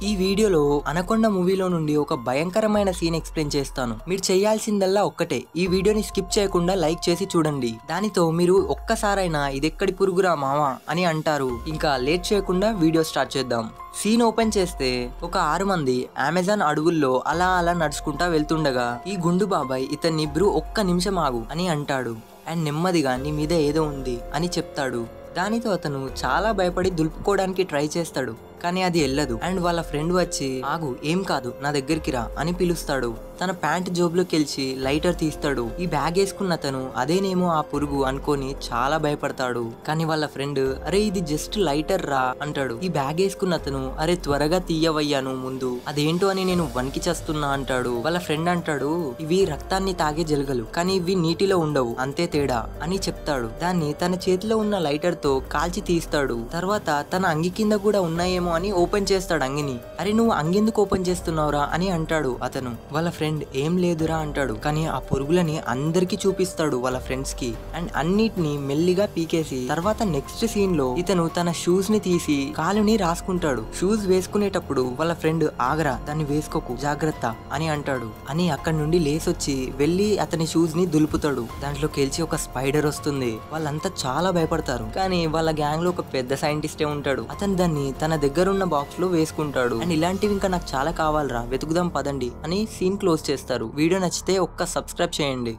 ఈ వీడియోలో అనకొండ మూవీలో నుండి ఒక భయంకరమైన సీన్ ఎక్స్ప్లెయిన్ చేస్తాను. మీరు చేయాల్సిందల్లా ఒక్కటే, ఈ వీడియోని స్కిప్ చేయకుండా లైక్ చేసి చూడండి. దానితో మీరు ఒక్కసారైనా ఇదెక్కడి పురుగురా మావా అని అంటారు. ఇంకా లేట్ చేయకుండా వీడియో స్టార్ట్ చేద్దాం. సీన్ ఓపెన్ చేస్తే ఒక 6 మంది అమెజాన్ అడవుల్లో అలా అలా నడుచుకుంటా వెళ్తుండగా ఈ గుండు బాబాయ్ ఇతన్ని బ్రూ ఒక్క నిమిషం ఆగు అని అంటాడు. అండ్ నెమ్మదిగా నీ మీద ఏదో ఉంది అని చెప్తాడు. దానితో అతను చాలా భయపడి దులుపుకోవడానికి ట్రై చేస్తాడు, కానీ అది వెళ్ళదు. అండ్ వాళ్ళ ఫ్రెండ్ వచ్చి ఆగు, ఏం కాదు, నా దగ్గరికి రా అని పిలుస్తాడు. తన ప్యాంట్ జోబులోకి వెళ్ళి లైటర్ తీస్తాడు. ఈ బ్యాగ్ వేసుకున్న అతను అదేనేమో ఆ పురుగు అనుకొని చాలా భయపడతాడు. కానీ వాళ్ళ ఫ్రెండ్ అరే ఇది జస్ట్ లైటర్ రా అంటాడు. ఈ బ్యాగ్ వేసుకున్న అతను అరే త్వరగా తీయవయ్యాను ముందు, అదేంటో అని నేను వణికి చేస్తున్నా అంటాడు. వాళ్ళ ఫ్రెండ్ అంటాడు ఇవి రక్తాన్ని తాగే జలగలు, కానీ ఇవి నీటిలో ఉండవు, అంతే తేడా అని చెప్తాడు. దాన్ని తన చేతిలో ఉన్న లైటర్ తో కాల్చి తీస్తాడు. తర్వాత తన అంగి కింద కూడా ఉన్నాయేమో అని ఓపెన్ చేస్తాడు అంగిని. అరే నువ్వు అంగెందుకు ఓపెన్ చేస్తున్నావురా అని అంటాడు అతను. వాళ్ళ ఫ్రెండ్ ఏం లేదురా అంటాడు. కానీ ఆ పురుగులని అందరికి చూపిస్తాడు వాళ్ళ ఫ్రెండ్స్ కి. అండ్ అన్నిటిని మెల్లిగా పీకేసి తర్వాత నెక్స్ట్ సీన్ లో ఇతను తన షూస్ ని తీసి కాలుని రాసుకుంటాడు. షూస్ వేసుకునేటప్పుడు వాళ్ళ ఫ్రెండ్ ఆగరా, దాన్ని వేసుకోకు జాగ్రత్త అని అంటాడు. అని అక్కడి నుండి లేసొచ్చి వెళ్లి అతని షూస్ ని దులుపుతాడు. దాంట్లోకి వెళ్ళి ఒక స్పైడర్ వస్తుంది. వాళ్ళంతా చాలా భయపడతారు. కానీ వాళ్ళ గ్యాంగ్ లో ఒక పెద్ద సైంటిస్టే ఉంటాడు. అతను దాన్ని తన దగ్గర ఉన్న బాక్స్ లో వేసుకుంటాడు. అండ్ ఇలాంటివి ఇంకా నాకు చాలా కావాలరా, వెతుకుదాం పదండి అని సీన్ క్లోజ్ చేస్తారు. వీడియో నచ్చితే ఒక్క సబ్స్క్రైబ్ చేయండి.